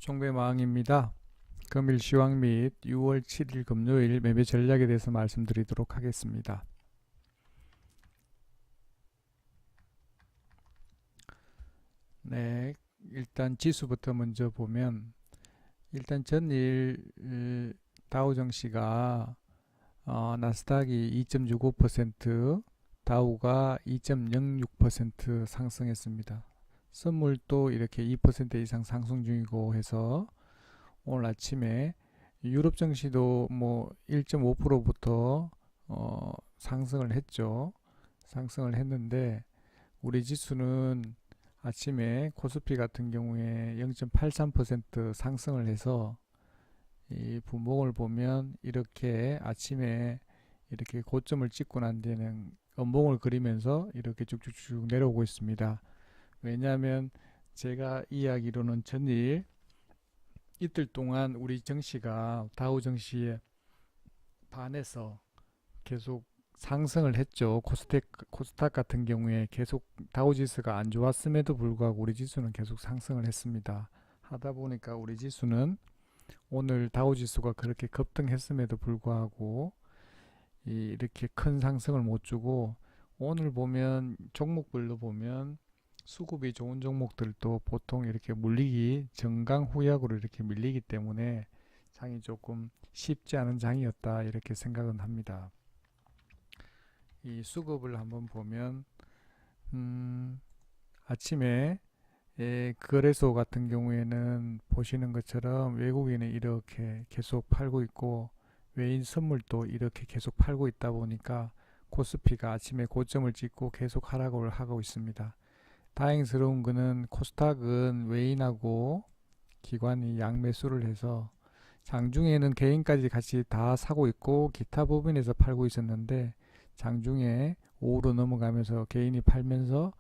종배마왕입니다. 금일 시황 및 6월 7일 금요일 매매 전략에 대해서 말씀드리도록 하겠습니다. 네, 일단 지수부터 먼저 보면 일단 전일 다우정시가 나스닥이 2.65%, 다우가 2.06% 상승했습니다. 선물도 이렇게 2% 이상 상승 중이고 해서 오늘 아침에 유럽 증시도 뭐 1.5%부터 상승을 했죠. 상승을 했는데 우리 지수는 아침에 코스피 같은 경우에 0.83% 상승을 해서 이 분봉을 보면 이렇게 아침에 이렇게 고점을 찍고 난 뒤에는 음봉을 그리면서 이렇게 쭉쭉쭉 내려오고 있습니다. 왜냐하면 제가 이야기로는 전일 이틀 동안 우리 증시가 다우 증시에 반해서 계속 상승을 했죠. 코스닥 같은 경우에 계속 다우 지수가 안 좋았음에도 불구하고 우리 지수는 계속 상승을 했습니다. 하다 보니까 우리 지수는 오늘 다우 지수가 그렇게 급등했음에도 불구하고 이렇게 큰 상승을 못 주고, 오늘 보면 종목별로 보면 수급이 좋은 종목들도 보통 이렇게 물리기 정강후약으로 이렇게 밀리기 때문에 장이 조금 쉽지 않은 장이었다 이렇게 생각은 합니다. 이 수급을 한번 보면 아침에 거래소 같은 경우에는 보시는 것처럼 외국인이 이렇게 계속 팔고 있고 외인 선물도 이렇게 계속 팔고 있다 보니까 코스피가 아침에 고점을 찍고 계속 하락을 하고 있습니다. 다행스러운 거는 코스닥은 외인하고 기관이 양매수를 해서 장중에는 개인까지 같이 다 사고 있고 기타 부분에서 팔고 있었는데, 장중에 오후로 넘어가면서 개인이 팔면서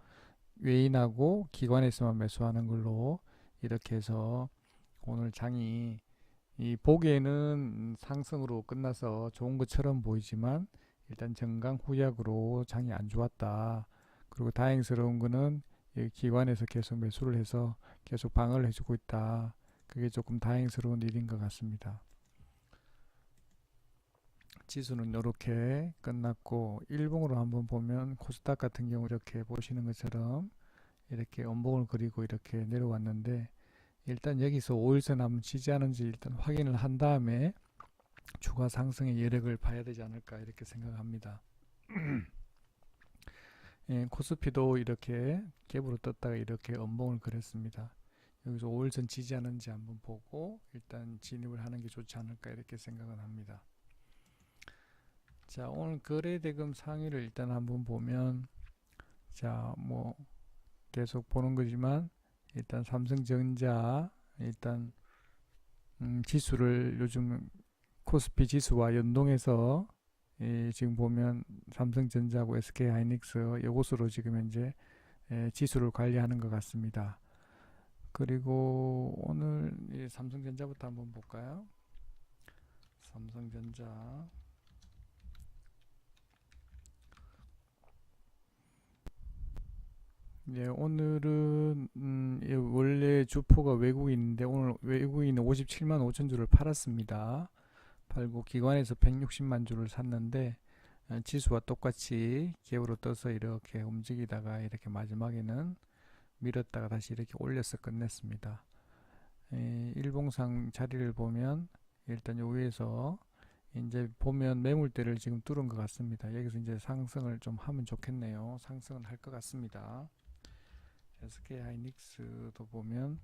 외인하고 기관에서만 매수하는 걸로 이렇게 해서 오늘 장이 보기에는 상승으로 끝나서 좋은 것처럼 보이지만 일단 정강후약으로 장이 안 좋았다. 그리고 다행스러운 거는 기관에서 계속 매수를 해서 계속 방어를 해주고 있다. 그게 조금 다행스러운 일인 것 같습니다. 지수는 이렇게 끝났고, 일봉으로 한번 보면 코스닥 같은 경우 이렇게 보시는 것처럼 이렇게 음봉을 그리고 이렇게 내려왔는데, 일단 여기서 5일선 한번 지지하는지 일단 확인을 한 다음에 추가 상승의 여력을 봐야 되지 않을까 이렇게 생각합니다. 코스피도 이렇게 갭으로 떴다가 이렇게 음봉을 그렸습니다. 여기서 5일선 지지하는지 한번 보고 일단 진입을 하는 게 좋지 않을까 이렇게 생각을 합니다. 자, 오늘 거래대금 상위를 일단 한번 보면, 자, 뭐 계속 보는 거지만 일단 삼성전자 일단 지수를 요즘 코스피 지수와 연동해서 지금 보면 삼성전자하고 SK하이닉스 이것으로 지금 현재 지수를 관리하는 것 같습니다. 그리고 오늘 삼성전자부터 한번 볼까요? 삼성전자 오늘은 원래 주포가 외국인인데 오늘 외국인은 57만 5천 주를 팔았습니다. 팔고 기관에서 160만 주를 샀는데 지수와 똑같이 갭으로 떠서 이렇게 움직이다가 이렇게 마지막에는 밀었다가 다시 이렇게 올려서 끝냈습니다. 일봉상 자리를 보면 일단 요 위에서 이제 보면 매물대를 지금 뚫은 것 같습니다. 여기서 이제 상승을 좀 하면 좋겠네요. 상승은 할 것 같습니다. SK하이닉스도 보면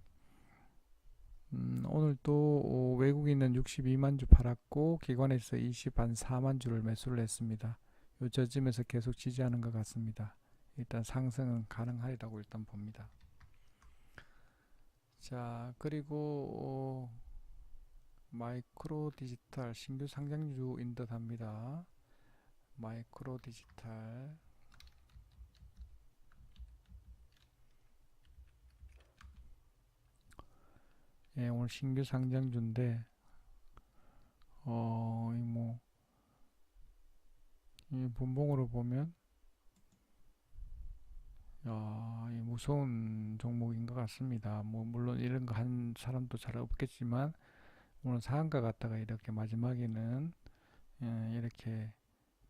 오늘 또 외국인은 62만 주 팔았고 기관에서 24만 주를 매수를 했습니다. 요 저점에서 계속 지지하는 것 같습니다. 일단 상승은 가능하리라고 일단 봅니다. 자, 그리고 마이크로 디지털 신규 상장주인 듯 합니다. 마이크로 디지털 오늘 신규 상장주인데 이 분봉으로 보면 이 무서운 종목인 것 같습니다. 뭐 물론 이런 거 한 사람도 잘 없겠지만 오늘 상한가 갔다가 이렇게 마지막에는 이렇게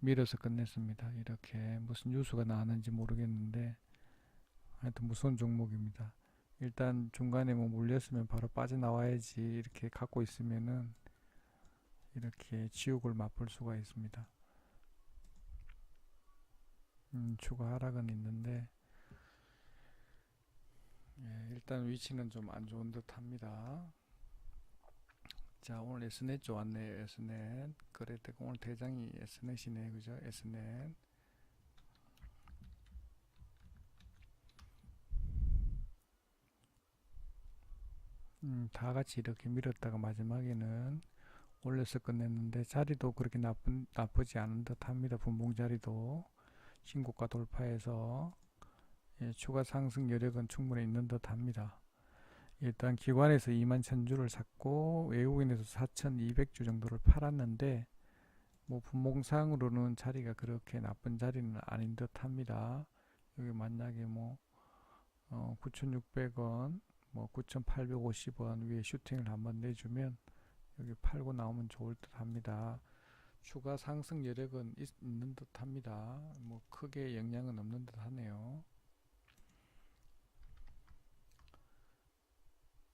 밀어서 끝냈습니다. 이렇게 무슨 뉴스가 나왔는지 모르겠는데 하여튼 무서운 종목입니다. 일단 중간에 뭐 물렸으면 바로 빠져나와야지 이렇게 갖고 있으면은 이렇게 지옥을 맛볼 수가 있습니다. 추가 하락은 있는데 일단 위치는 좀 안 좋은 듯 합니다. 자, 오늘 S넷 좋았네요. S넷 그래도 오늘 대장이 S넷이네, 그죠? S넷 다 같이 이렇게 밀었다가 마지막에는 올려서 끝냈는데 자리도 그렇게 나쁘지 않은 듯 합니다. 분봉 자리도 신고가 돌파해서 추가 상승 여력은 충분히 있는 듯 합니다. 일단 기관에서 2만 1000주를 샀고 외국인에서 4200주 정도를 팔았는데 뭐 분봉상으로는 자리가 그렇게 나쁜 자리는 아닌 듯 합니다. 여기 만약에 뭐 9600원 뭐 9850원 위에 슈팅을 한번 내주면 여기 팔고 나오면 좋을 듯 합니다. 추가 상승 여력은 있는 듯 합니다. 뭐 크게 영향은 없는 듯 하네요.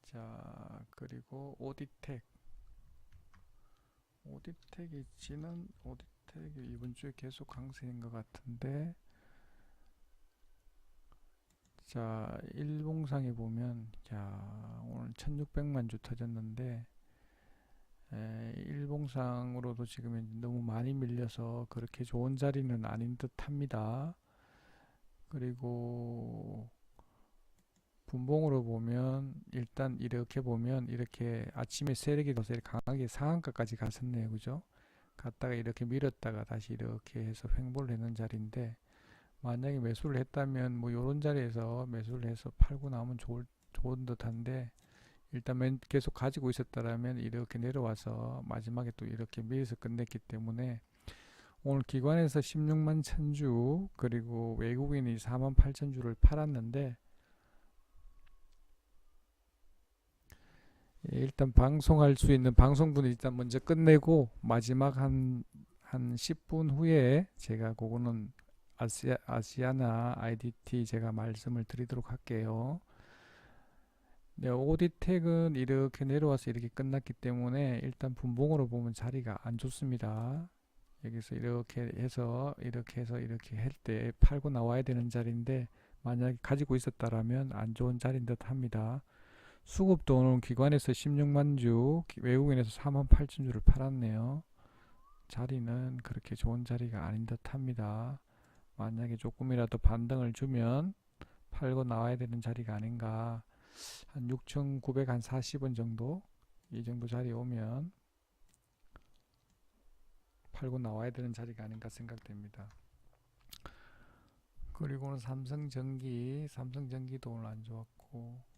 자, 그리고 오디텍이 이번 주에 계속 강세인 것 같은데, 자, 일봉상에 보면, 자, 오늘 1600만 주 터졌는데, 일봉상으로도 지금 너무 많이 밀려서 그렇게 좋은 자리는 아닌 듯 합니다. 그리고 분봉으로 보면 일단 이렇게 보면 이렇게 아침에 세력이 더 강하게 상한가까지 갔었네요, 그죠? 갔다가 이렇게 밀었다가 다시 이렇게 해서 횡보를 했는 자리인데 만약에 매수를 했다면 뭐 요런 자리에서 매수를 해서 팔고 나오면 좋은 듯한데 일단 계속 가지고 있었다라면 이렇게 내려와서 마지막에 또 이렇게 밀어서 끝냈기 때문에 오늘 기관에서 16만 1000주 그리고 외국인이 4만 8000주를 팔았는데 일단 방송할 수 있는 방송분을 일단 먼저 끝내고 마지막 한 10분 후에 제가 그거는 아시아나 IDT 제가 말씀을 드리도록 할게요. 네, 오디텍은 이렇게 내려와서 이렇게 끝났기 때문에 일단 분봉으로 보면 자리가 안 좋습니다. 여기서 이렇게 할 때 팔고 나와야 되는 자리인데 만약에 가지고 있었다라면 안 좋은 자리인 듯 합니다. 수급도 오늘 기관에서 16만 주, 외국인에서 4만 8천 주를 팔았네요. 자리는 그렇게 좋은 자리가 아닌 듯 합니다. 만약에 조금이라도 반등을 주면 팔고 나와야 되는 자리가 아닌가. 한 6,940원 정도, 이 정도 자리 오면 팔고 나와야 되는 자리가 아닌가 생각됩니다. 그리고는 삼성전기도 오늘 안 좋았고,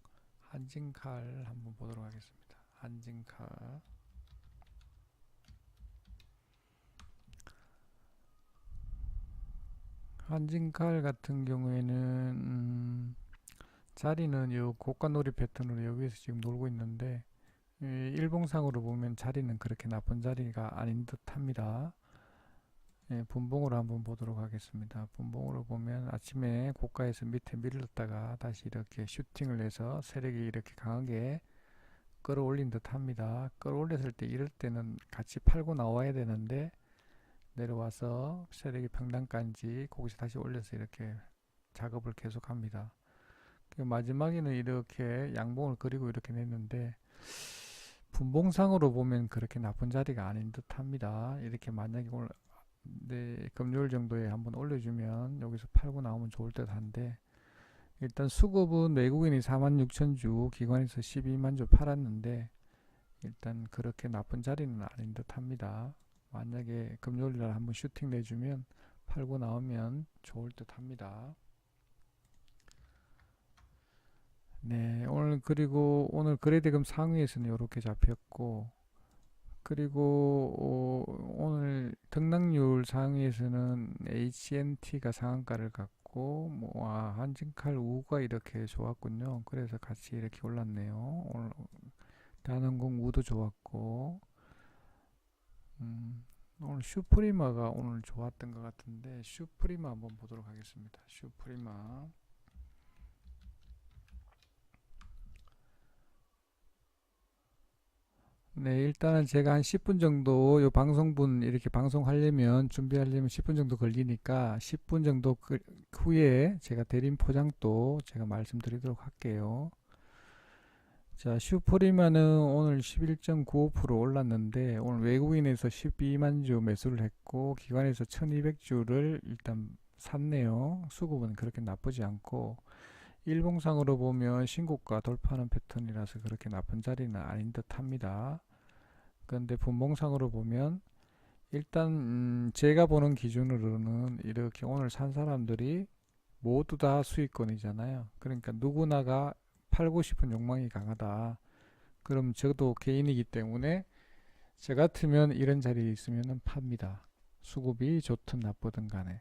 한진칼 한번 보도록 하겠습니다. 한진칼 같은 경우에는 자리는 이 고가놀이 패턴으로 여기에서 지금 놀고 있는데 일봉상으로 보면 자리는 그렇게 나쁜 자리가 아닌 듯 합니다. 분봉으로 한번 보도록 하겠습니다. 분봉으로 보면 아침에 고가에서 밑에 밀렸다가 다시 이렇게 슈팅을 해서 세력이 이렇게 강하게 끌어올린 듯 합니다. 끌어올렸을 때 이럴 때는 같이 팔고 나와야 되는데 내려와서 세력이 평단까지 거기서 다시 올려서 이렇게 작업을 계속합니다. 마지막에는 이렇게 양봉을 그리고 이렇게 냈는데 분봉상으로 보면 그렇게 나쁜 자리가 아닌 듯 합니다. 이렇게 만약에 오늘 금요일 정도에 한번 올려주면 여기서 팔고 나오면 좋을 듯 한데 일단 수급은 외국인이 46,000주 기관에서 12만 주 팔았는데 일단 그렇게 나쁜 자리는 아닌 듯 합니다. 만약에 금요일날 한번 슈팅 내주면 팔고 나오면 좋을 듯 합니다. 네, 그리고 오늘 거래대금 상위에서는 이렇게 잡혔고, 그리고 오늘 등락률 상위에서는 HNT가 상한가를 갔고, 좋았고 한진칼 우가 이렇게 좋았군요. 그래서 같이 이렇게 올랐네요. 오늘 단원공 우도 좋았고 음, 오늘 슈프리마가 오늘 좋았던 것 같은데 슈프리마 한번 보도록 하겠습니다. 슈프리마 네, 일단은 제가 한 10분 정도 요 방송분 이렇게 방송하려면 준비하려면 10분 정도 걸리니까 10분 정도 후에 제가 대림 포장도 제가 말씀드리도록 할게요. 자, 슈프리마는 오늘 11.95% 올랐는데 오늘 외국인에서 12만 주 매수를 했고 기관에서 1200주를 일단 샀네요. 수급은 그렇게 나쁘지 않고 일봉상으로 보면 신고가 돌파하는 패턴이라서 그렇게 나쁜 자리는 아닌 듯 합니다. 그런데 분봉상으로 보면 일단 제가 보는 기준으로는 이렇게 오늘 산 사람들이 모두 다 수익권이잖아요. 그러니까 누구나가 팔고 싶은 욕망이 강하다. 그럼 저도 개인이기 때문에 저 같으면 이런 자리에 있으면 팝니다. 수급이 좋든 나쁘든 간에.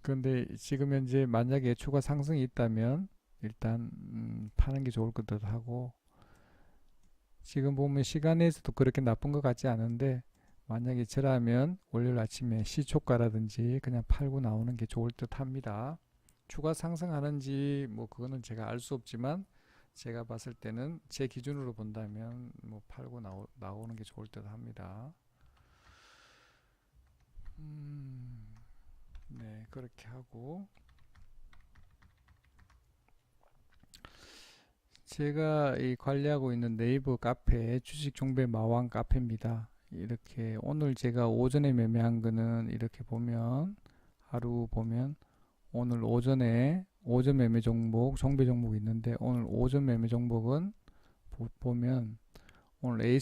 그런데 지금 현재 만약에 추가 상승이 있다면 일단 파는 게 좋을 것도 하고 지금 보면 시간에서도 그렇게 나쁜 것 같지 않은데 만약에 저라면 월요일 아침에 시초가라든지 그냥 팔고 나오는 게 좋을 듯 합니다. 추가 상승하는지 뭐 그거는 제가 알 수 없지만 제가 봤을 때는 제 기준으로 본다면 뭐 팔고 나오는 게 좋을 듯 합니다. 네, 그렇게 하고 제가 이 관리하고 있는 네이버 카페 주식 종배 마왕 카페입니다. 이렇게 오늘 제가 오전에 매매한 거는 이렇게 보면 하루 보면 오늘 오전에 오전 매매 종목 종배 종목이 있는데 오늘 오전 매매 종목은 보면 오늘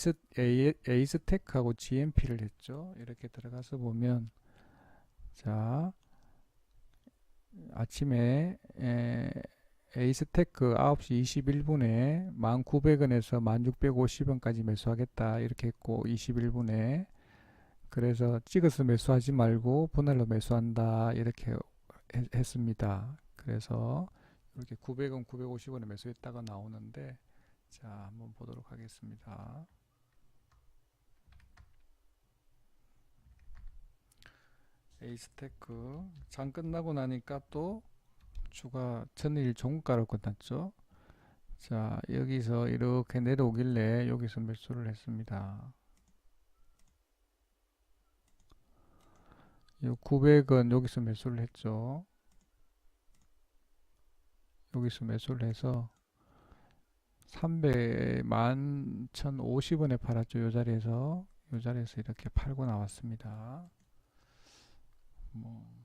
에이스텍하고 GMP를 했죠. 이렇게 들어가서 보면 자 아침에 에이스테크 9시 21분에 1900원에서 1650원까지 매수하겠다 이렇게 했고 21분에 그래서 찍어서 매수하지 말고 분할로 매수한다 이렇게 했습니다. 그래서 이렇게 900원 950원에 매수했다가 나오는데 자 한번 보도록 하겠습니다. 에이스테크 장 끝나고 나니까 또 주가 전일 종가로 끝났죠. 자 여기서 이렇게 내려오길래 여기서 매수를 했습니다. 요 900원 여기서 매수를 했죠. 여기서 매수를 해서 300만 1050원에 팔았죠. 요 자리에서 이렇게 팔고 나왔습니다. 뭐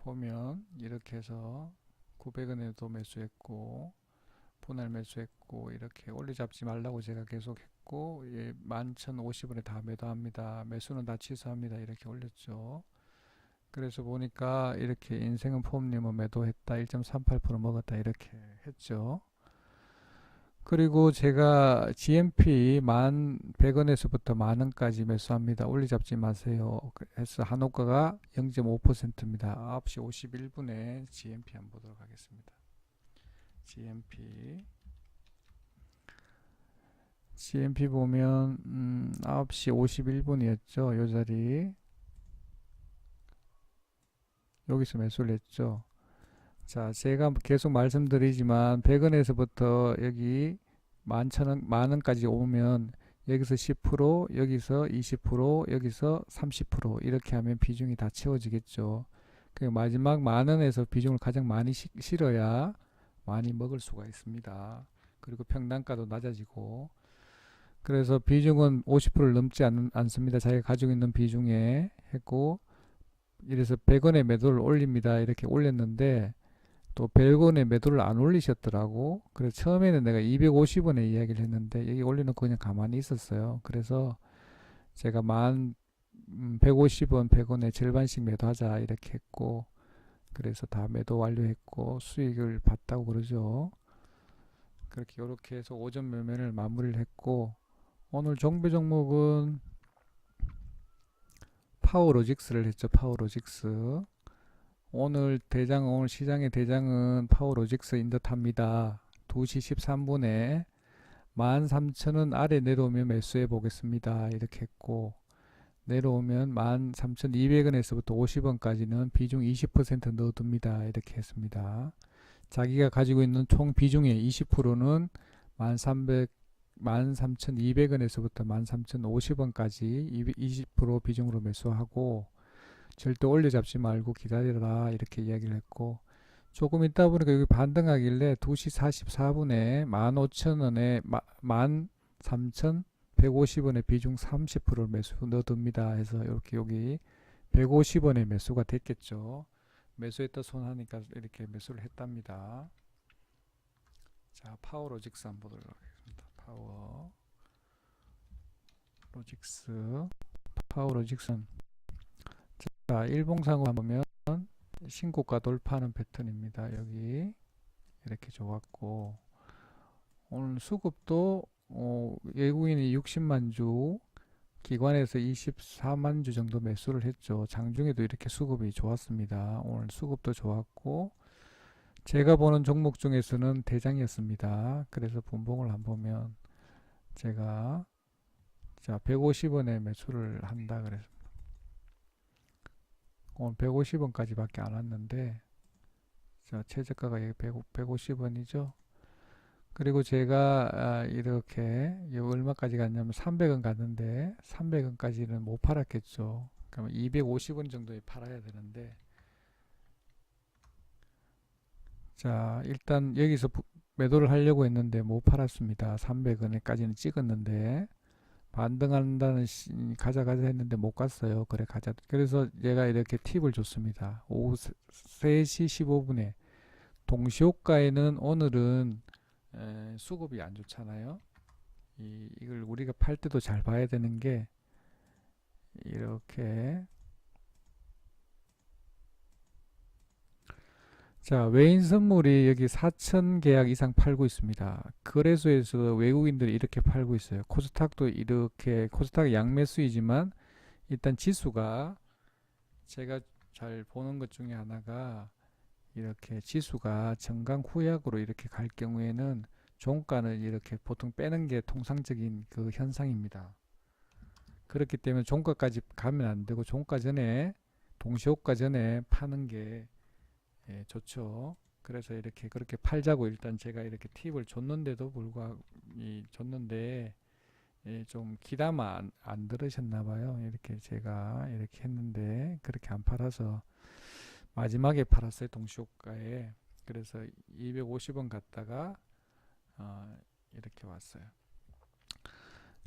보면 이렇게 해서 900원에도 매수했고 분할 매수했고 이렇게 올리 잡지 말라고 제가 계속 했고 11,050원에 다 매도합니다. 매수는 다 취소합니다. 이렇게 올렸죠. 그래서 보니까 이렇게 인생은 폼님은 매도했다 1.38% 먹었다 이렇게 했죠. 그리고 제가 GMP 1,100원에서부터 만원까지 매수합니다. 올리 잡지 마세요. 해서 한호가가 0.5%입니다. 9시 51분에 GMP 한번 보도록 하겠습니다. GMP 보면 9시 51분이었죠. 요 자리 여기서 매수를 했죠. 자, 제가 계속 말씀드리지만 100원에서부터 여기 만원까지 오면 여기서 10%, 여기서 20%, 여기서 30% 이렇게 하면 비중이 다 채워지겠죠. 그 마지막 만원에서 비중을 가장 많이 실어야 많이 먹을 수가 있습니다. 그리고 평단가도 낮아지고 그래서 비중은 50%를 넘지 않습니다. 자기가 가지고 있는 비중에 했고 이래서 100원에 매도를 올립니다. 이렇게 올렸는데 또 100원에 매도를 안 올리셨더라고. 그래서 처음에는 내가 250원에 이야기를 했는데 여기 올려놓고 그냥 가만히 있었어요. 그래서 제가 150원 100원에 절반씩 매도하자 이렇게 했고 그래서 다 매도 완료했고 수익을 봤다고 그러죠. 그렇게 이렇게 해서 오전 매매를 마무리를 했고 오늘 종배 종목은 파워로직스를 했죠. 파워로직스 오늘 시장의 대장은 파워로직스 인더탑니다. 2시 13분에 13,000원 아래 내려오면 매수해 보겠습니다. 이렇게 했고, 내려오면 13,200원에서부터 50원까지는 비중 20% 넣어둡니다. 이렇게 했습니다. 자기가 가지고 있는 총 비중의 20%는 13,200원에서부터 13,050원까지 20% 비중으로 매수하고, 절대 올려 잡지 말고 기다려라 이렇게 이야기를 했고, 조금 있다 보니까 여기 반등하길래 2시 44분에 15,000원에 13,150원에 비중 30%를 매수 넣어둡니다 해서 이렇게 여기 150원에 매수가 됐겠죠. 매수했다 손하니까 이렇게 매수를 했답니다. 자, 파워로직스 한번 보도록 하겠습니다. 파워로직스. 자, 일봉상으로 보면 신고가 돌파하는 패턴입니다. 여기 이렇게 좋았고, 오늘 수급도 외국인이 60만 주, 기관에서 24만 주 정도 매수를 했죠. 장중에도 이렇게 수급이 좋았습니다. 오늘 수급도 좋았고, 제가 보는 종목 중에서는 대장이었습니다. 그래서 분봉을 한번 보면 제가 자 150원에 매수를 한다 그래서 오늘 150원까지밖에 안 왔는데, 자 최저가가 150원이죠. 그리고 제가 이렇게 얼마까지 갔냐면 300원 갔는데 300원까지는 못 팔았겠죠. 그러면 250원 정도에 팔아야 되는데, 자 일단 여기서 매도를 하려고 했는데 못 팔았습니다. 300원에까지는 찍었는데 반등한다는 가자 했는데 못 갔어요. 그래 가자. 그래서 얘가 이렇게 팁을 줬습니다. 오후 3시 15분에 동시호가에는 오늘은 수급이 안 좋잖아요. 이걸 우리가 팔 때도 잘 봐야 되는 게, 이렇게 자 외인 선물이 여기 4천 계약 이상 팔고 있습니다. 거래소에서 외국인들이 이렇게 팔고 있어요. 코스닥도 이렇게, 코스닥 양매수이지만 일단 지수가, 제가 잘 보는 것 중에 하나가, 이렇게 지수가 정강 후약으로 이렇게 갈 경우에는 종가는 이렇게 보통 빼는 게 통상적인 그 현상입니다. 그렇기 때문에 종가까지 가면 안 되고 종가 전에, 동시호가 전에 파는 게 좋죠. 그래서 이렇게 그렇게 팔자고 일단 제가 이렇게 팁을 줬는데도 불구하고 줬는데, 좀 귀담아 안 들으셨나 봐요. 이렇게 제가 이렇게 했는데 그렇게 안 팔아서 마지막에 팔았어요. 동시호가에. 그래서 250원 갔다가 이렇게 왔어요.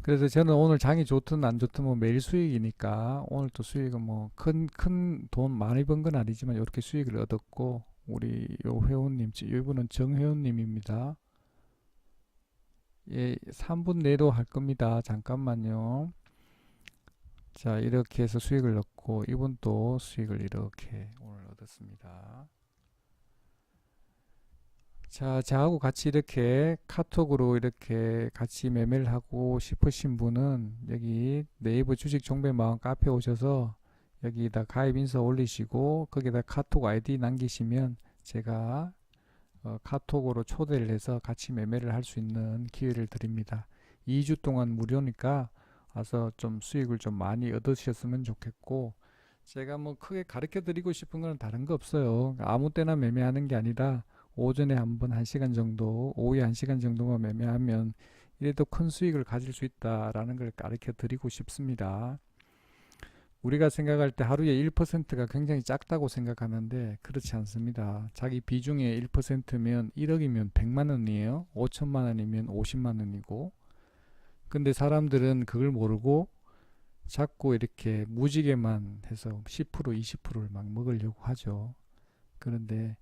그래서 저는 오늘 장이 좋든 안 좋든 뭐 매일 수익이니까, 오늘 또 수익은 뭐 큰 돈 많이 번 건 아니지만 이렇게 수익을 얻었고, 우리 요 회원님, 이분은 정회원님입니다. 예, 3분 내로 할 겁니다. 잠깐만요. 자, 이렇게 해서 수익을 얻고, 이분도 수익을 이렇게 오늘 얻었습니다. 자, 저하고 같이 이렇게 카톡으로 이렇게 같이 매매를 하고 싶으신 분은 여기 네이버 주식 종배마음 카페 오셔서 여기다 가입 인사 올리시고 거기다 카톡 아이디 남기시면 제가 카톡으로 초대를 해서 같이 매매를 할 수 있는 기회를 드립니다. 2주 동안 무료니까 와서 좀 수익을 좀 많이 얻으셨으면 좋겠고, 제가 뭐 크게 가르쳐 드리고 싶은 건 다른 거 없어요. 아무 때나 매매하는 게 아니라 오전에 한번 1시간 정도, 오후에 1시간 정도만 매매하면 이래도 큰 수익을 가질 수 있다라는 걸 가르쳐 드리고 싶습니다. 우리가 생각할 때 하루에 1%가 굉장히 작다고 생각하는데 그렇지 않습니다. 자기 비중의 1%면 1억이면 100만 원이에요. 5천만 원이면 50만 원이고. 근데 사람들은 그걸 모르고 자꾸 이렇게 무지개만 해서 10% 20%를 막 먹으려고 하죠. 그런데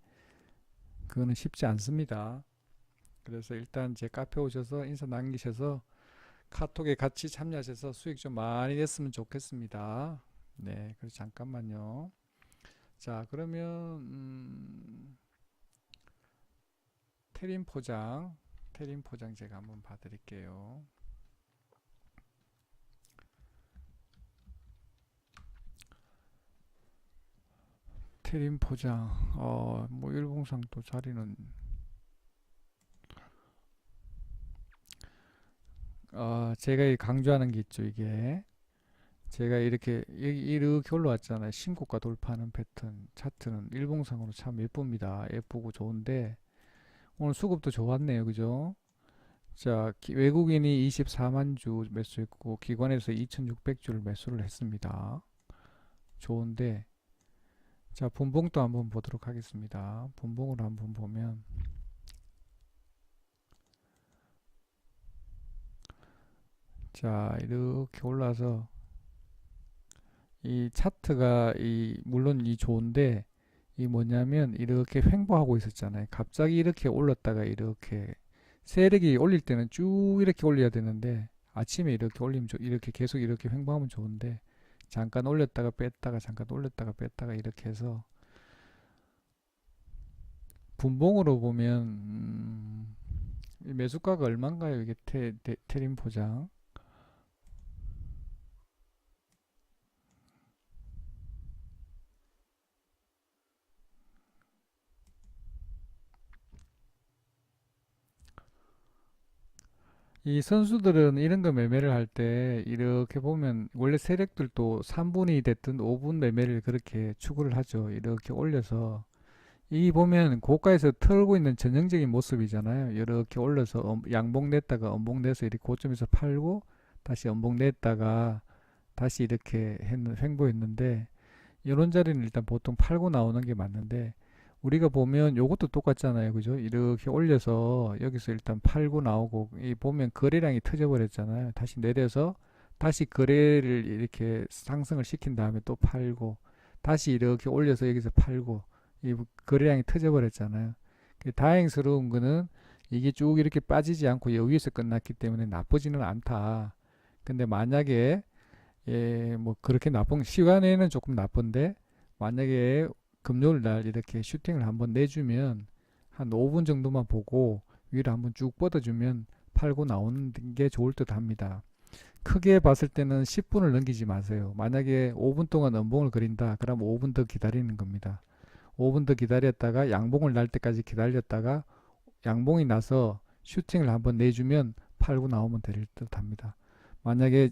그거는 쉽지 않습니다. 그래서 일단 제 카페 오셔서 인사 남기셔서 카톡에 같이 참여하셔서 수익 좀 많이 냈으면 좋겠습니다. 네, 그래서 잠깐만요. 자, 그러면 테린 포장 제가 한번 봐드릴게요. 테린 포장, 뭐 일봉상 또 자리는, 제가 강조하는 게 있죠. 이게 제가 이렇게 올라왔잖아요. 신고가 돌파하는 패턴 차트는 일봉상으로 참 예쁩니다. 예쁘고 좋은데 오늘 수급도 좋았네요. 그죠? 자, 외국인이 24만 주 매수했고 기관에서 2,600주를 매수를 했습니다. 좋은데, 자, 분봉도 한번 보도록 하겠습니다. 분봉으로 한번 보면, 자, 이렇게 올라서 이 차트가 물론 좋은데 이 뭐냐면 이렇게 횡보하고 있었잖아요. 갑자기 이렇게 올랐다가 이렇게 세력이 올릴 때는 쭉 이렇게 올려야 되는데 아침에 이렇게 올리면 이렇게 계속 이렇게 횡보하면 좋은데 잠깐 올렸다가 뺐다가 잠깐 올렸다가 뺐다가 이렇게 해서 분봉으로 보면 매수가가 얼마인가요? 이게 테린 포장. 이 선수들은 이런 거 매매를 할 때 이렇게 보면 원래 세력들도 3분이 됐든 5분 매매를 그렇게 추구를 하죠. 이렇게 올려서 이 보면 고가에서 털고 있는 전형적인 모습이잖아요. 이렇게 올려서 양봉 냈다가 엄봉 내서 이렇게 고점에서 팔고 다시 엄봉 냈다가 다시 이렇게 횡보했는데 이런 자리는 일단 보통 팔고 나오는 게 맞는데 우리가 보면 요것도 똑같잖아요. 그죠? 이렇게 올려서 여기서 일단 팔고 나오고 이 보면 거래량이 터져버렸잖아요. 다시 내려서 다시 거래를 이렇게 상승을 시킨 다음에 또 팔고 다시 이렇게 올려서 여기서 팔고 이 거래량이 터져버렸잖아요. 다행스러운 거는 이게 쭉 이렇게 빠지지 않고 여기에서 끝났기 때문에 나쁘지는 않다. 근데 만약에 뭐 그렇게 나쁜 시간에는 조금 나쁜데 만약에 금요일 날 이렇게 슈팅을 한번 내주면 한 5분 정도만 보고 위로 한번 쭉 뻗어주면 팔고 나오는 게 좋을 듯 합니다. 크게 봤을 때는 10분을 넘기지 마세요. 만약에 5분 동안 음봉을 그린다. 그럼 5분 더 기다리는 겁니다. 5분 더 기다렸다가 양봉을 날 때까지 기다렸다가 양봉이 나서 슈팅을 한번 내주면 팔고 나오면 될 듯 합니다. 만약에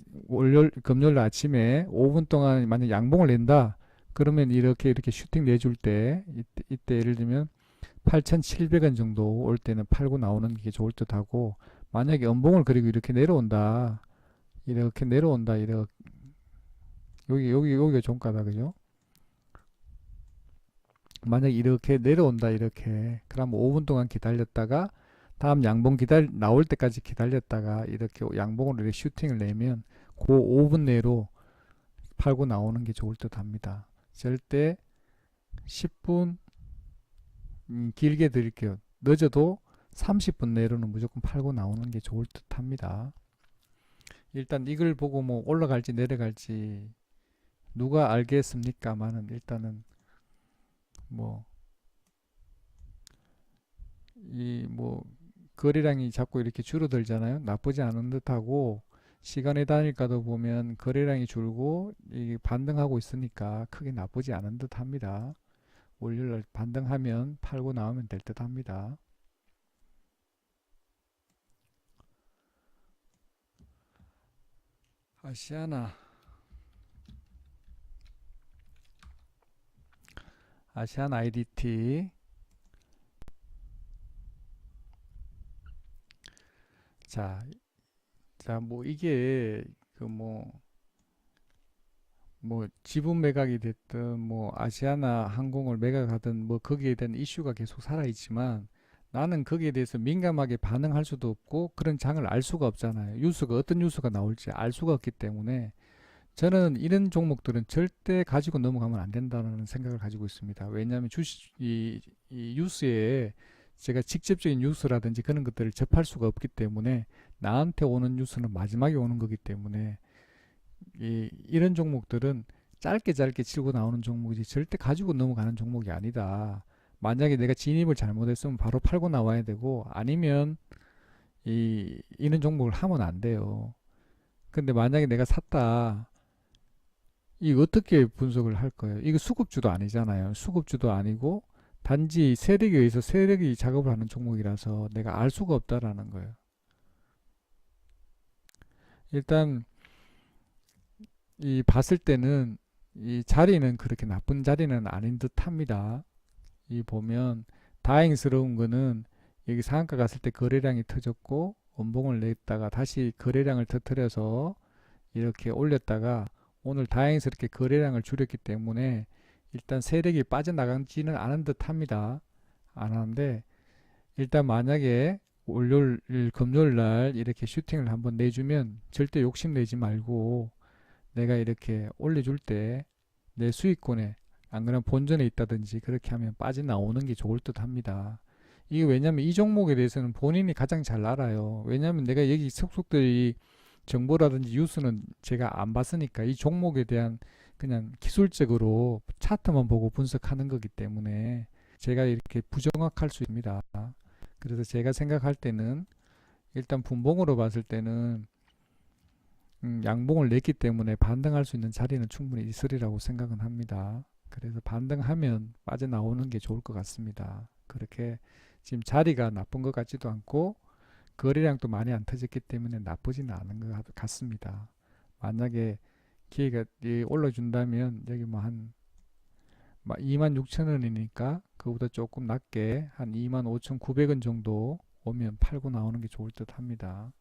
금요일 아침에 5분 동안 만약 양봉을 낸다. 그러면 이렇게 슈팅 내줄 때 이때 예를 들면 8,700원 정도 올 때는 팔고 나오는 게 좋을 듯 하고 만약에 음봉을 그리고 이렇게 내려온다. 이렇게 내려온다. 이렇게 여기가 종가다. 그죠? 만약에 이렇게 내려온다. 이렇게 그럼 5분 동안 기다렸다가 다음 양봉 나올 때까지 기다렸다가 이렇게 양봉으로 이렇게 슈팅을 내면 그 5분 내로 팔고 나오는 게 좋을 듯 합니다. 절대 10분 길게 드릴게요. 늦어도 30분 내로는 무조건 팔고 나오는 게 좋을 듯 합니다. 일단 이걸 보고 뭐 올라갈지 내려갈지 누가 알겠습니까만은 일단은 뭐 거래량이 자꾸 이렇게 줄어들잖아요. 나쁘지 않은 듯하고 시간의 단일가도 보면 거래량이 줄고 이게 반등하고 있으니까 크게 나쁘지 않은 듯합니다. 월요일 반등하면 팔고 나오면 될 듯합니다. 아시아나 IDT. 자, 뭐 이게 뭐 지분 매각이 됐든 뭐 아시아나 항공을 매각하든 뭐 거기에 대한 이슈가 계속 살아있지만 나는 거기에 대해서 민감하게 반응할 수도 없고 그런 장을 알 수가 없잖아요. 뉴스가 어떤 뉴스가 나올지 알 수가 없기 때문에 저는 이런 종목들은 절대 가지고 넘어가면 안 된다는 생각을 가지고 있습니다. 왜냐하면 이 뉴스에 제가 직접적인 뉴스라든지 그런 것들을 접할 수가 없기 때문에 나한테 오는 뉴스는 마지막에 오는 거기 때문에 이런 종목들은 짧게 치고 나오는 종목이지 절대 가지고 넘어가는 종목이 아니다. 만약에 내가 진입을 잘못했으면 바로 팔고 나와야 되고 아니면 이런 종목을 하면 안 돼요. 근데 만약에 내가 샀다. 이거 어떻게 분석을 할 거예요? 이거 수급주도 아니잖아요. 수급주도 아니고 단지 세력에 의해서 세력이 작업을 하는 종목이라서 내가 알 수가 없다라는 거예요. 일단 이 봤을 때는 이 자리는 그렇게 나쁜 자리는 아닌 듯 합니다. 이 보면 다행스러운 거는 여기 상한가 갔을 때 거래량이 터졌고 원봉을 냈다가 다시 거래량을 터뜨려서 이렇게 올렸다가 오늘 다행스럽게 거래량을 줄였기 때문에 일단 세력이 빠져나가지는 않은 듯 합니다. 안 하는데 일단 만약에 월요일 금요일 날 이렇게 슈팅을 한번 내주면 절대 욕심내지 말고 내가 이렇게 올려줄 때 내 수익권에 안 그러면 본전에 있다든지 그렇게 하면 빠져나오는 게 좋을 듯 합니다. 이게 왜냐면 이 종목에 대해서는 본인이 가장 잘 알아요. 왜냐면 내가 여기 속속들이 정보라든지 뉴스는 제가 안 봤으니까 이 종목에 대한 그냥 기술적으로 차트만 보고 분석하는 거기 때문에 제가 이렇게 부정확할 수 있습니다. 그래서 제가 생각할 때는 일단 분봉으로 봤을 때는 양봉을 냈기 때문에 반등할 수 있는 자리는 충분히 있으리라고 생각은 합니다. 그래서 반등하면 빠져나오는 게 좋을 것 같습니다. 그렇게 지금 자리가 나쁜 것 같지도 않고 거래량도 많이 안 터졌기 때문에 나쁘지는 않은 것 같습니다. 만약에 기회가 올려준다면 여기 뭐 한 26,000원이니까 그보다 조금 낮게 한 25,900원 정도 오면 팔고 나오는 게 좋을 듯 합니다.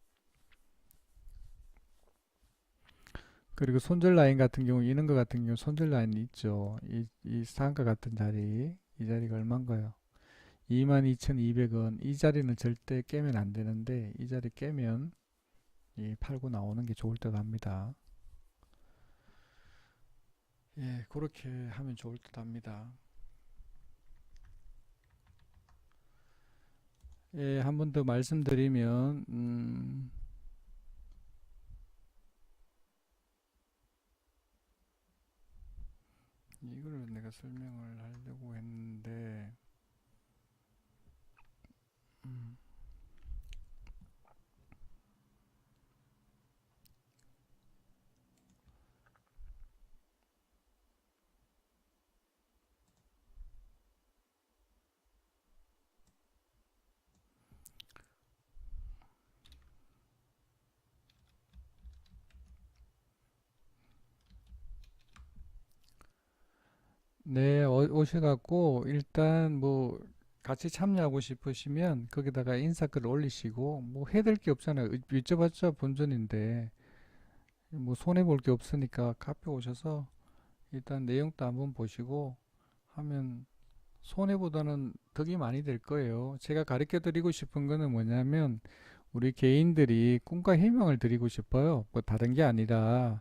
그리고 손절 라인 같은 경우 이런 거 같은 경우 손절 라인이 있죠. 이 상한가 같은 자리 이 자리가 얼마인가요? 22,200원 이 자리는 절대 깨면 안 되는데 이 자리 깨면 팔고 나오는 게 좋을 듯 합니다. 예, 그렇게 하면 좋을 듯 합니다. 예, 한 번 더 말씀드리면 이걸 내가 설명을 하려고 했는데 음, 네, 오셔갖고 일단 뭐 같이 참여하고 싶으시면 거기다가 인사글 올리시고 뭐 해야 될 게 없잖아요. 여쭤봤자 본전인데 뭐 손해 볼 게 없으니까 카페 오셔서 일단 내용도 한번 보시고 하면 손해보다는 덕이 많이 될 거예요. 제가 가르쳐 드리고 싶은 거는 뭐냐면 우리 개인들이 꿈과 희망을 드리고 싶어요. 뭐 다른 게 아니라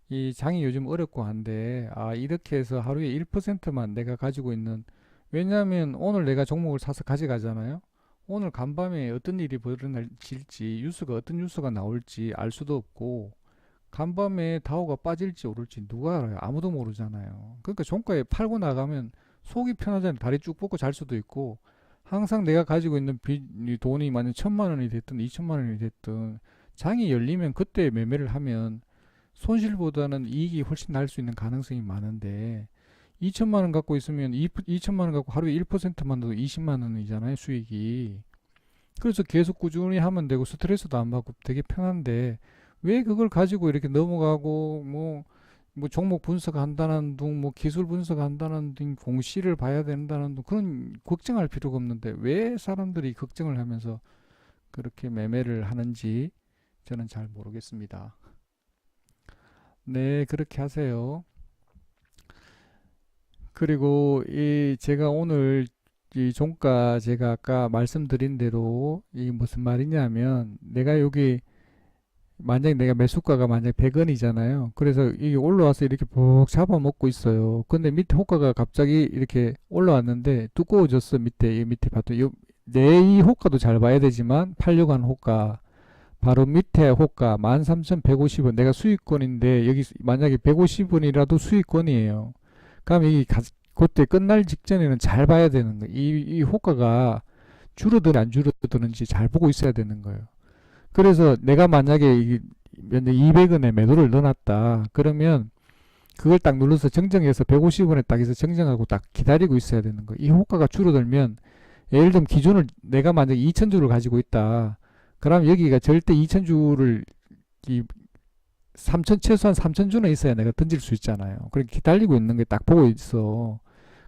이 장이 요즘 어렵고 한데 이렇게 해서 하루에 1%만 내가 가지고 있는 왜냐하면 오늘 내가 종목을 사서 가져가잖아요. 오늘 간밤에 어떤 일이 벌어질지 뉴스가 어떤 뉴스가 나올지 알 수도 없고 간밤에 다우가 빠질지 오를지 누가 알아요? 아무도 모르잖아요. 그러니까 종가에 팔고 나가면 속이 편하잖아요. 다리 쭉 뻗고 잘 수도 있고 항상 내가 가지고 있는 돈이 만약 1,000만 원이 됐든 2,000만 원이 됐든 장이 열리면 그때 매매를 하면 손실보다는 이익이 훨씬 날 수 있는 가능성이 많은데 2천만 원 갖고 있으면 2천만 원 갖고 하루에 1%만 넣어도 20만 원이잖아요 수익이. 그래서 계속 꾸준히 하면 되고 스트레스도 안 받고 되게 편한데 왜 그걸 가지고 이렇게 넘어가고 뭐 종목 분석한다는 둥 뭐 기술 분석한다는 둥 공시를 봐야 된다는 둥 그런 걱정할 필요가 없는데 왜 사람들이 걱정을 하면서 그렇게 매매를 하는지 저는 잘 모르겠습니다. 네, 그렇게 하세요. 그리고 이 제가 오늘 이 종가 제가 아까 말씀드린 대로 이 무슨 말이냐면 내가 여기 만약에 내가 매수가가 만약 100원이잖아요. 그래서 이게 올라와서 이렇게 푹 잡아먹고 있어요. 근데 밑에 호가가 갑자기 이렇게 올라왔는데 두꺼워졌어. 밑에 이 밑에 봤더니 내 이 호가도 잘 봐야 되지만 팔려고 하는 호가 바로 밑에 호가 13,150원 내가 수익권인데 여기 만약에 150원이라도 수익권이에요. 그럼 이 그때 끝날 직전에는 잘 봐야 되는 거예요. 이 호가가 줄어들 안 줄어드는지 잘 보고 있어야 되는 거예요. 그래서 내가 만약에 200원에 매도를 넣어놨다. 그러면 그걸 딱 눌러서 정정해서 150원에 딱 해서 정정하고 딱 기다리고 있어야 되는 거예요. 이 호가가 줄어들면 예를 들면 기존을 내가 만약에 2,000주를 가지고 있다. 그럼 여기가 절대 2,000주를 이 3천 최소한 3,000주는 있어야 내가 던질 수 있잖아요. 그렇게 기다리고 있는 게 딱 보고 있어.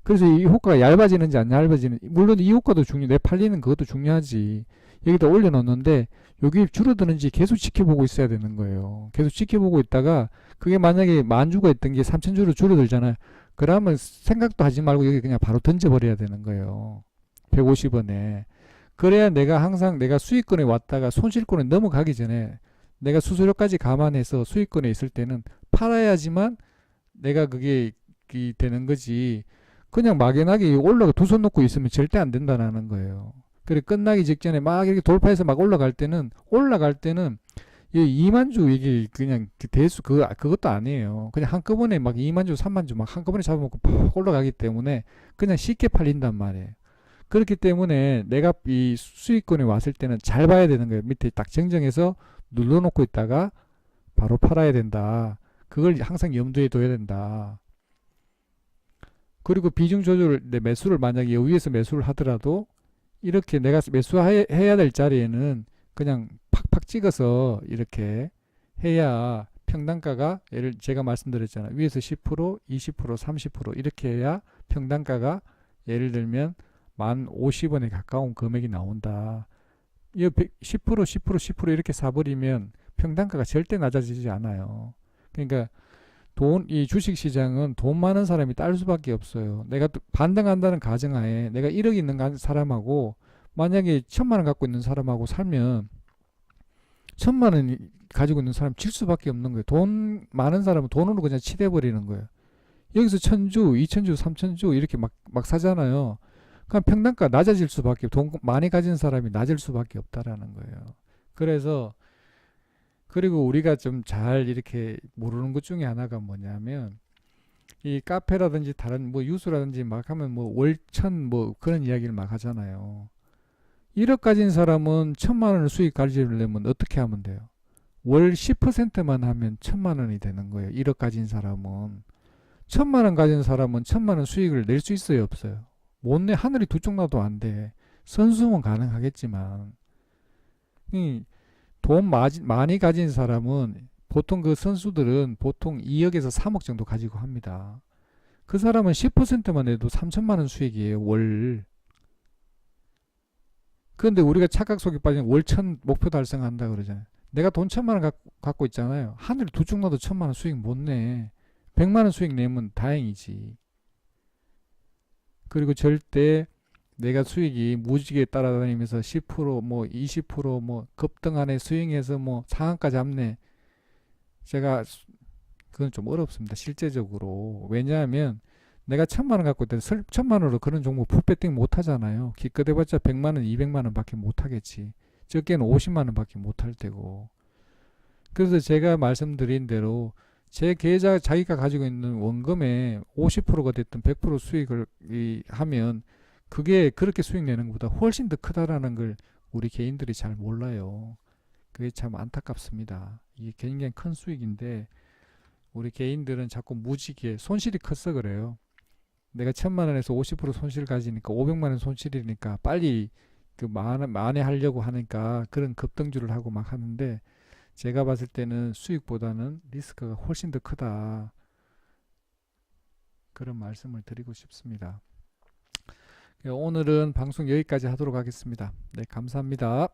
그래서 이 효과가 얇아지는지 안 얇아지는지 물론 이 효과도 중요. 내 팔리는 그것도 중요하지. 여기다 올려놓는데 여기 줄어드는지 계속 지켜보고 있어야 되는 거예요. 계속 지켜보고 있다가 그게 만약에 10,000주가 있던 게 3,000주로 줄어들잖아요. 그러면 생각도 하지 말고 여기 그냥 바로 던져버려야 되는 거예요. 150원에. 그래야 내가 항상 내가 수익권에 왔다가 손실권에 넘어가기 전에 내가 수수료까지 감안해서 수익권에 있을 때는 팔아야지만 내가 그게 되는 거지. 그냥 막연하게 올라가 두 손 놓고 있으면 절대 안 된다는 거예요. 그래 끝나기 직전에 막 이렇게 돌파해서 막 올라갈 때는 이 2만 주 이게 그냥 대수 그것도 아니에요. 그냥 한꺼번에 막 2만 주, 3만 주 막 한꺼번에 잡아먹고 팍 올라가기 때문에 그냥 쉽게 팔린단 말이에요. 그렇기 때문에 내가 이 수익권에 왔을 때는 잘 봐야 되는 거예요. 밑에 딱 정정해서 눌러놓고 있다가 바로 팔아야 된다. 그걸 항상 염두에 둬야 된다. 그리고 비중 조절을 내 매수를 만약에 여기에서 매수를 하더라도 이렇게 내가 매수해야 될 자리에는 그냥 팍팍 찍어서 이렇게 해야 평단가가 예를 제가 말씀드렸잖아요. 위에서 10%, 20%, 30% 이렇게 해야 평단가가 예를 들면 50원에 가까운 금액이 나온다. 이 10%, 10%, 10% 이렇게 사버리면 평단가가 절대 낮아지지 않아요. 그러니까 이 주식 시장은 돈 많은 사람이 딸 수밖에 없어요. 내가 반등한다는 가정하에 내가 1억 있는 사람하고 만약에 1,000만 원 갖고 있는 사람하고 살면 1,000만 원 가지고 있는 사람 질 수밖에 없는 거예요. 돈 많은 사람은 돈으로 그냥 치대버리는 거예요. 여기서 1,000주, 2,000주, 3,000주 이렇게 막 사잖아요. 그럼 평단가 낮아질 수밖에, 돈 많이 가진 사람이 낮을 수밖에 없다라는 거예요. 그래서 그리고 우리가 좀 잘 이렇게 모르는 것 중에 하나가 뭐냐면 이 카페라든지 다른 뭐 유수라든지 막 하면 뭐 월천 뭐 그런 이야기를 막 하잖아요. 1억 가진 사람은 1,000만 원을 수익 가지려면 어떻게 하면 돼요? 월 10%만 하면 1,000만 원이 되는 거예요. 1억 가진 사람은. 1,000만 원 가진 사람은 1,000만 원 수익을 낼 수 있어요, 없어요? 못 내. 하늘이 두 쪽 나도 안 돼. 선수면 가능하겠지만 돈 많이 가진 사람은 보통 그 선수들은 보통 2억에서 3억 정도 가지고 합니다. 그 사람은 10%만 해도 3천만 원 수익이에요, 월. 그런데 우리가 착각 속에 빠지면 월천 목표 달성한다 그러잖아요. 내가 돈 1,000만 원 갖고 있잖아요. 하늘이 두 쪽 나도 1,000만 원 수익 못 내. 100만 원 수익 내면 다행이지. 그리고 절대 내가 수익이 무지개 따라다니면서 10%뭐 20%뭐 급등 안에 스윙해서 뭐 상한가 잡네. 제가 그건 좀 어렵습니다. 실제적으로. 왜냐하면 내가 1,000만 원 갖고 있다. 1,000만 원으로 그런 종목 풀배팅 못 하잖아요. 기껏 해봤자 100만 원, 200만 원밖에 못 하겠지. 적게는 50만 원밖에 못 할 테고. 그래서 제가 말씀드린 대로 제 계좌 자기가 가지고 있는 원금의 50%가 됐든 100% 수익을 하면 그게 그렇게 수익 내는 것보다 훨씬 더 크다라는 걸 우리 개인들이 잘 몰라요. 그게 참 안타깝습니다. 이게 굉장히 큰 수익인데 우리 개인들은 자꾸 무지개 손실이 커서 그래요. 내가 1,000만 원에서 50% 손실 가지니까 500만 원 손실이니까 빨리 그 만회하려고 하니까 그런 급등주를 하고 막 하는데 제가 봤을 때는 수익보다는 리스크가 훨씬 더 크다. 그런 말씀을 드리고 싶습니다. 오늘은 방송 여기까지 하도록 하겠습니다. 네, 감사합니다.